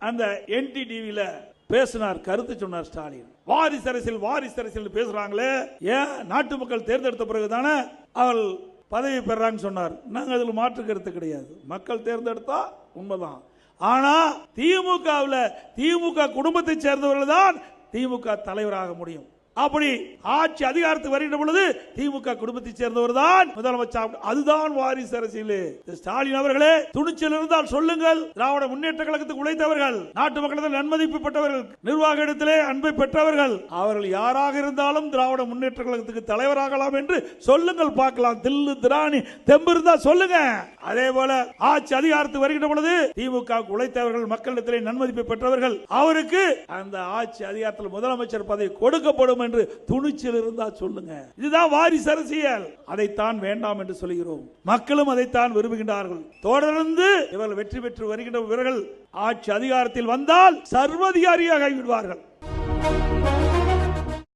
அந்த NTTVல பேசினார், கருத்து சொன்னார் ஸ்டாலின். வாரிசு அரசியல் பேசுறாங்களே, ஏன் நாட்டு மக்கள் தேர்ந்தெடுத்த பிறகுதானே அவள் பதவி பெறான்னு சொன்னார். நாங்கள் அதில் மாற்று கருத்து கிடையாது. மக்கள் தேர்ந்தெடுத்தா உண்மைதான். ஆனா திமுக குடும்பத்தை சேர்ந்தவர்கள் தான் திமுக தலைவராக முடியும். அப்படி ஆட்சி அதிகாரத்துக்கு வருகின்ற பொழுது திமுக குடும்பத்தை சேர்ந்தவர் தான் முதலமைச்சர். அதுதான் வாரிசு அரசியல். ஸ்டாலின் அவர்களே, துணிச்சல் இருந்தால் சொல்லுங்கள். திராவிட முன்னேற்ற கழகத்துக்கு உழைத்தவர்கள், நாட்டு மக்களிடம் நன்மதிப்பு பெற்றவர்கள், நிர்வாக இடத்திலே அன்பை பெற்றவர்கள், அவர்கள் யாராக இருந்தாலும் திராவிட முன்னேற்ற கழகத்துக்கு தலைவராகலாம் என்று சொல்லுங்கள் பார்க்கலாம். தில்லு திராணி தெம்பு இருந்தா சொல்லுங்க. அதே போல ஆட்சி அதிகாரத்துக்கு வருகின்ற பொழுது திமுக உழைத்தவர்கள், மக்களிடத்திலே நன்மதிப்பை பெற்றவர்கள், அவருக்கு அந்த ஆட்சி அதிகாரத்தில் முதலமைச்சர் பதவி கொடுக்கப்படும் என்று துணிச்சல் இருந்தா சொல்லுங்க. இதுதான் வாரிசு அரசியல். அதைத்தான் வேண்டாம் என்று சொல்கிறோம். மக்களும் அதைத்தான் விரும்புகின்றார்கள். தொடர்ந்து இவர்கள் வெற்றி பெற்று வருகின்ற இவர்கள் ஆட்சி அதிகாரத்தில் வந்தால் சர்வதிகாரியாக விடுவார்கள்.